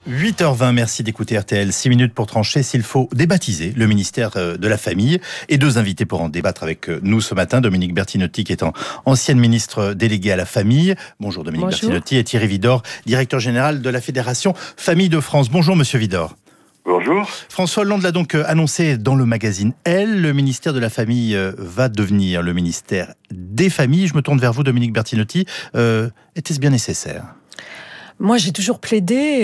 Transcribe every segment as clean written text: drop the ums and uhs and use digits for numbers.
8h20, merci d'écouter RTL. 6 minutes pour trancher s'il faut débaptiser le ministère de la Famille. Et deux invités pour en débattre avec nous ce matin. Dominique Bertinotti, qui est ancienne ministre déléguée à la Famille. Bonjour Dominique Bertinotti. Et Thierry Vidor, directeur général de la Fédération Famille de France. Bonjour Monsieur Vidor. Bonjour. François Hollande l'a donc annoncé dans le magazine Elle. Le ministère de la Famille va devenir le ministère des familles. Je me tourne vers vous Dominique Bertinotti. Était-ce bien nécessaire ? Moi, j'ai toujours plaidé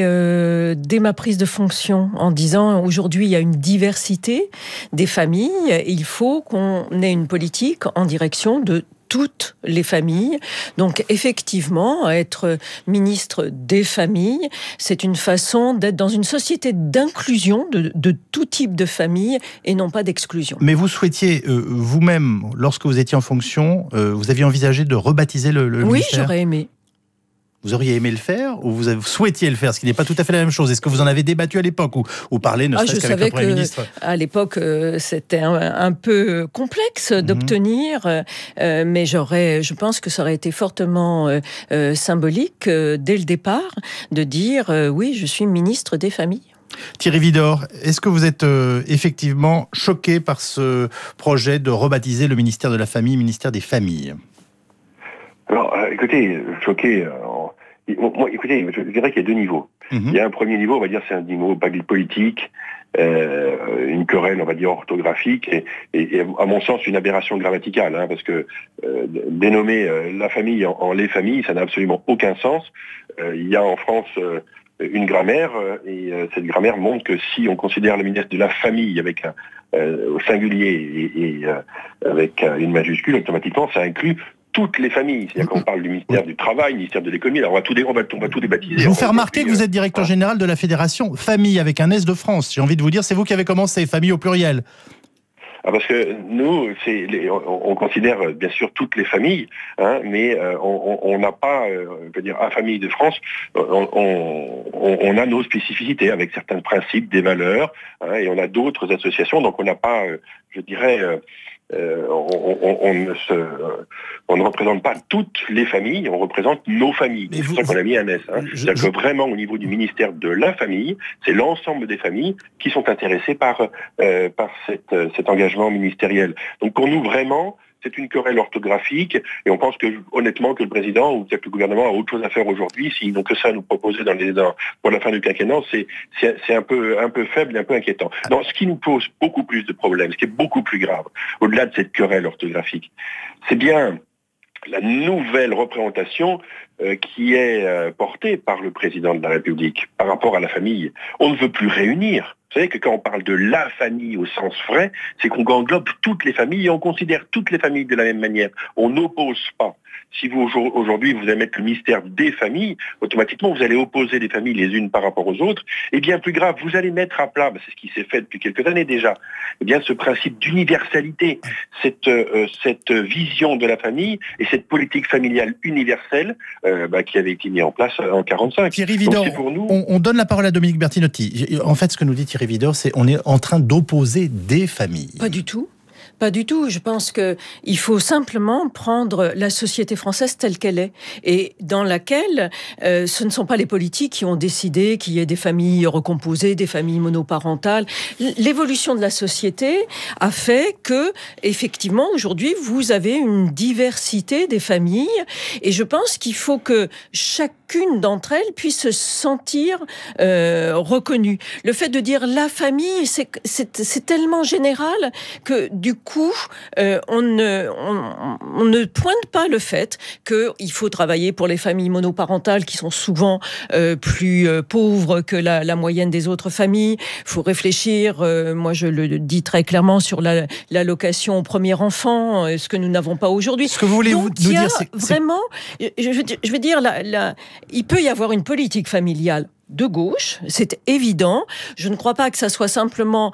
dès ma prise de fonction en disant aujourd'hui il y a une diversité des familles. Il faut qu'on ait une politique en direction de toutes les familles. Donc effectivement, être ministre des familles, c'est une façon d'être dans une société d'inclusion de tout type de famille et non pas d'exclusion. Mais vous souhaitiez vous-même, lorsque vous étiez en fonction, vous aviez envisagé de rebaptiser le ministère ? Oui, j'aurais aimé. Vous auriez aimé le faire ou vous souhaitiez le faire, ce qui n'est pas tout à fait la même chose. Est-ce que vous en avez débattu à l'époque ou parlé ne serait-ce qu'avec le Premier ministre ? À l'époque, c'était un peu complexe d'obtenir, mais je pense que ça aurait été fortement symbolique dès le départ de dire oui, je suis ministre des familles. Thierry Vidor, est-ce que vous êtes effectivement choqué par ce projet de rebaptiser le ministère de la Famille, ministère des familles ? Alors, écoutez, choqué. Écoutez, je dirais qu'il y a deux niveaux. Il y a un premier niveau, on va dire, c'est un niveau politique, une querelle, on va dire, orthographique, et à mon sens, une aberration grammaticale, parce que dénommer la famille en les familles, ça n'a absolument aucun sens. Il y a en France une grammaire, et cette grammaire montre que si on considère le ministère de la Famille avec au singulier et avec une majuscule, automatiquement, ça inclut toutes les familles. C'est-à-dire qu'on parle du ministère du Travail, du ministère de l'Économie, alors on va tout débaptiser. Je vous fais remarquer que vous êtes directeur général de la Fédération Famille avec un S de France. J'ai envie de vous dire, c'est vous qui avez commencé, famille au pluriel. Parce que nous, on considère bien sûr toutes les familles, mais on n'a pas, je veux dire, à Famille de France, on a nos spécificités avec certains principes, des valeurs, et on a d'autres associations, donc on n'a pas, je dirais, on ne représente pas toutes les familles, on représente nos familles. C'est pour ça qu'on a mis un S. C'est-à-dire que vraiment, au niveau du ministère de la Famille, c'est l'ensemble des familles qui sont intéressées par cet engagement ministériel. Donc pour nous, vraiment, c'est une querelle orthographique et on pense que, honnêtement, que le président ou peut-être le gouvernement a autre chose à faire aujourd'hui. S'ils n'ont que ça à nous proposer pour la fin du quinquennat, c'est un peu faible et un peu inquiétant. Non, ce qui nous pose beaucoup plus de problèmes, ce qui est beaucoup plus grave, au-delà de cette querelle orthographique, c'est bien la nouvelle représentation qui est portée par le président de la République par rapport à la famille. On ne veut plus réunir. Vous savez que quand on parle de la famille au sens vrai, c'est qu'on englobe toutes les familles et on considère toutes les familles de la même manière. On n'oppose pas. Si vous, aujourd'hui, vous allez mettre le ministère des familles, automatiquement, vous allez opposer les familles les unes par rapport aux autres. Et bien plus grave, vous allez mettre à plat, c'est ce qui s'est fait depuis quelques années déjà, ce principe d'universalité, cette vision de la famille et cette politique familiale universelle qui avait été mise en place en 1945. Thierry Vidor, on donne la parole à Dominique Bertinotti. En fait, ce que nous dit Thierry Vidor, c'est qu'on est en train d'opposer des familles. Pas du tout. Pas du tout. Je pense qu'il faut simplement prendre la société française telle qu'elle est et dans laquelle ce ne sont pas les politiques qui ont décidé qu'il y ait des familles recomposées, des familles monoparentales. L'évolution de la société a fait que, effectivement, aujourd'hui, vous avez une diversité des familles et je pense qu'il faut que chacune d'entre elles puisse se sentir reconnue. Le fait de dire la famille, c'est tellement général que du coup, on ne pointe pas le fait qu'il faut travailler pour les familles monoparentales qui sont souvent plus pauvres que la moyenne des autres familles. Il faut réfléchir, moi je le dis très clairement, sur l'allocation au premier enfant, ce que nous n'avons pas aujourd'hui. Ce que vous voulez nous dire, c'est vraiment, je veux dire, il peut y avoir une politique familiale de gauche, c'est évident. Je ne crois pas que ça soit simplement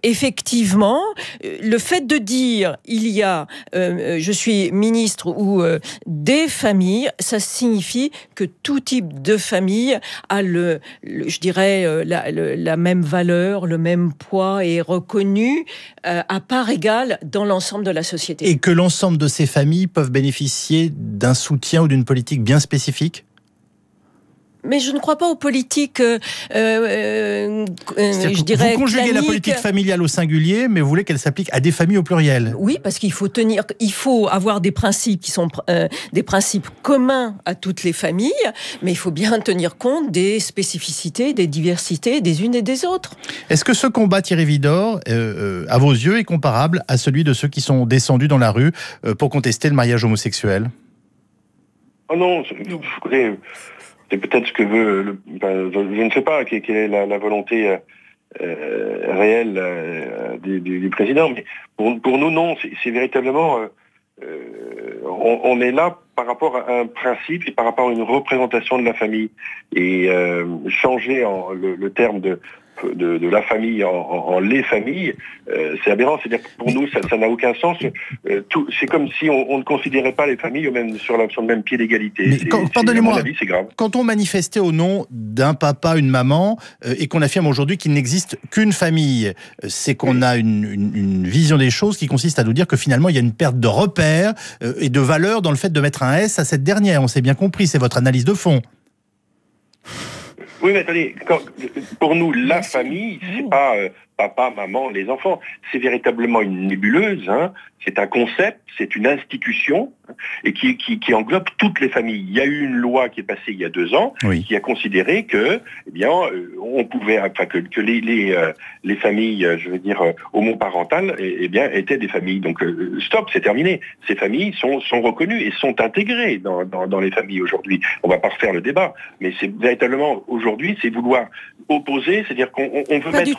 effectivement le fait de dire il y a je suis ministre ou des familles, ça signifie que tout type de famille a je dirais la même valeur, le même poids et est reconnu à part égale dans l'ensemble de la société. Et que l'ensemble de ces familles peuvent bénéficier d'un soutien ou d'une politique bien spécifique ? Mais je ne crois pas aux politiques, je dirais, vous conjuguez la politique familiale au singulier, mais vous voulez qu'elle s'applique à des familles au pluriel. Oui, parce qu'il faut avoir des principes qui sont des principes communs à toutes les familles, mais il faut bien tenir compte des spécificités, des diversités des unes et des autres. Est-ce que ce combat, Thierry Vidor, à vos yeux, est comparable à celui de ceux qui sont descendus dans la rue pour contester le mariage homosexuel ? Oh non, écoutez, c'est peut-être ce que veut... je ne sais pas quelle est la volonté réelle du président, mais pour nous, non, c'est véritablement... on est là par rapport à un principe et par rapport à une représentation de la famille. Et changer le terme de la famille en les familles, c'est aberrant. C'est-à-dire que pour nous, ça n'a aucun sens. C'est comme si on ne considérait pas les familles même sur le même pied d'égalité. Pardonnez-moi, à mon avis, c'est grave. Quand on manifestait au nom d'un papa, une maman, et qu'on affirme aujourd'hui qu'il n'existe qu'une famille, c'est qu'on a une vision des choses qui consiste à nous dire que finalement, il y a une perte de repères et de valeur dans le fait de mettre un S à cette dernière. On s'est bien compris, c'est votre analyse de fond. Oui, mais attendez, pour nous, la famille, c'est pas papa, maman, les enfants. C'est véritablement une nébuleuse, hein. C'est un concept, c'est une institution, hein, et qui englobe toutes les familles. Il y a eu une loi qui est passée il y a 2 ans, qui a considéré que, eh bien, on pouvait, enfin, que les familles, je veux dire, homoparentales, eh bien, étaient des familles. Donc, stop, c'est terminé. Ces familles sont reconnues et sont intégrées dans les familles aujourd'hui. On va pas refaire le débat, mais c'est véritablement aujourd'hui, c'est vouloir opposer, c'est-à-dire qu'on veut mettre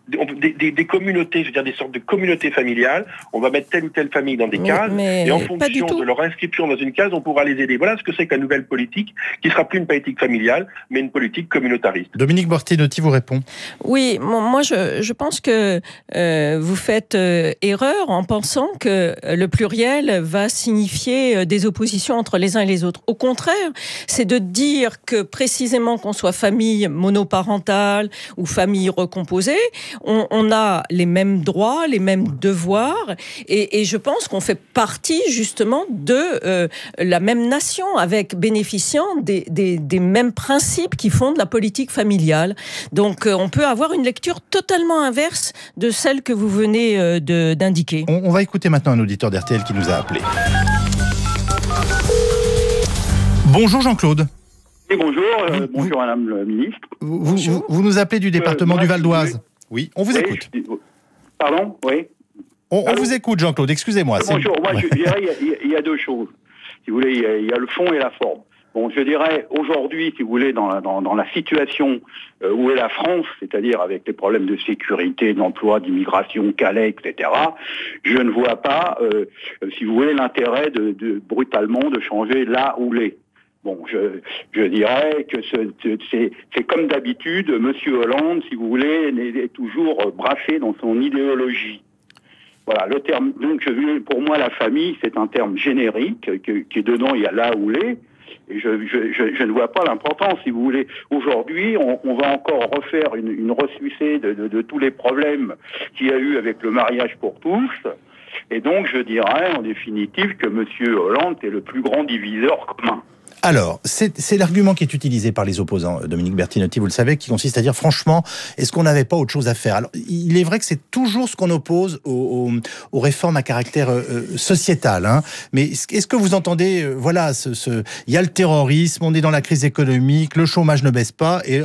des communautés, je veux dire des sortes de communautés familiales. On va mettre telle ou telle famille dans des cases, et en fonction de leur inscription dans une case, on pourra les aider. Voilà ce que c'est que la nouvelle politique, qui ne sera plus une politique familiale, mais une politique communautariste. Dominique Bertinotti vous répond. Oui, moi je pense que vous faites erreur en pensant que le pluriel va signifier des oppositions entre les uns et les autres. Au contraire, c'est de dire que précisément qu'on soit famille monoparentale ou famille recomposée, on a les mêmes droits, les mêmes devoirs, et je pense qu'on fait partie justement de la même nation, avec bénéficiant des mêmes principes qui fondent la politique familiale. Donc on peut avoir une lecture totalement inverse de celle que vous venez d'indiquer. On va écouter maintenant un auditeur d'RTL qui nous a appelé. Bonjour Jean-Claude. Et bonjour, bonjour Madame le ministre. Vous nous appelez du département du Val d'Oise. Oui, on vous écoute. Pardon, oui. On vous écoute, Jean-Claude, excusez-moi. Bonjour, moi je dirais il y a 2 choses. Si vous voulez, il y a le fond et la forme. Bon, je dirais aujourd'hui, si vous voulez, dans la situation où est la France, c'est-à-dire avec les problèmes de sécurité, d'emploi, d'immigration, Calais, etc., je ne vois pas, si vous voulez, l'intérêt de brutalement de changer là où l'est. Bon, je dirais que c'est comme d'habitude, Monsieur Hollande, si vous voulez, est toujours brassé dans son idéologie. Voilà, le terme. Donc, pour moi, la famille, c'est un terme générique qui est dedans. Il y a là où l'est. Et je ne vois pas l'importance, si vous voulez. Aujourd'hui, on va encore refaire une ressucée de tous les problèmes qu'il y a eu avec le mariage pour tous. Et donc, je dirais, en définitive, que Monsieur Hollande est le plus grand diviseur commun. Alors, c'est l'argument qui est utilisé par les opposants, Dominique Bertinotti, vous le savez, qui consiste à dire, franchement, est-ce qu'on n'avait pas autre chose à faire ? Alors, il est vrai que c'est toujours ce qu'on oppose aux réformes à caractère sociétal, hein. Mais est-ce que vous entendez, voilà, il y a le terrorisme, on est dans la crise économique, le chômage ne baisse pas, et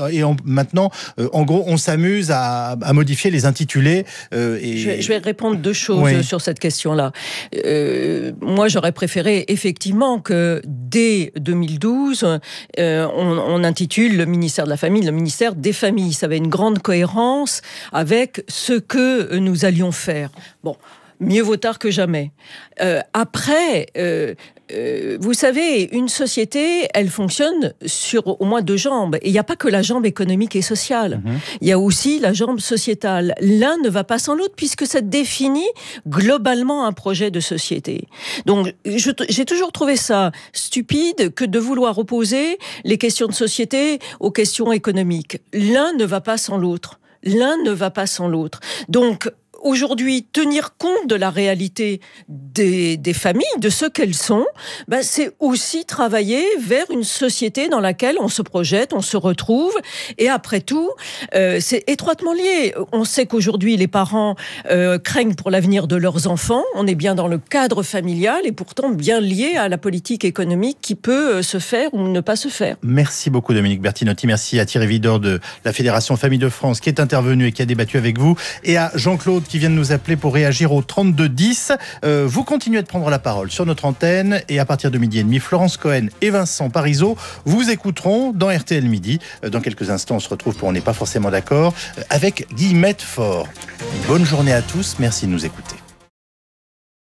maintenant, en gros, on s'amuse à modifier les intitulés. Je vais répondre 2 choses sur cette question-là. Moi, j'aurais préféré effectivement que dès 2012, on intitule le ministère de la Famille le ministère des Familles. Ça avait une grande cohérence avec ce que nous allions faire. Bon, mieux vaut tard que jamais. Après, vous savez, une société, elle fonctionne sur au moins 2 jambes. Et il n'y a pas que la jambe économique et sociale. Il y a aussi la jambe sociétale. L'un ne va pas sans l'autre, puisque ça définit globalement un projet de société. Donc, j'ai toujours trouvé ça stupide que de vouloir opposer les questions de société aux questions économiques. L'un ne va pas sans l'autre. L'un ne va pas sans l'autre. Donc, aujourd'hui tenir compte de la réalité des familles, de ce qu'elles sont, c'est aussi travailler vers une société dans laquelle on se projette, on se retrouve. Et après tout, c'est étroitement lié. On sait qu'aujourd'hui, les parents craignent pour l'avenir de leurs enfants. On est bien dans le cadre familial et pourtant bien lié à la politique économique qui peut se faire ou ne pas se faire. Merci beaucoup Dominique Bertinotti. Merci à Thierry Widor de la Fédération Famille de France qui est intervenu et qui a débattu avec vous, et à Jean-Claude qui vient de nous appeler pour réagir au 3210. Vous continuez de prendre la parole sur notre antenne, et à partir de 12h30, Florence Cohen et Vincent Parisot vous écouteront dans RTL Midi. Dans quelques instants, on se retrouve pour On n'est pas forcément d'accord avec Guillemette Faure. Bonne journée à tous, merci de nous écouter.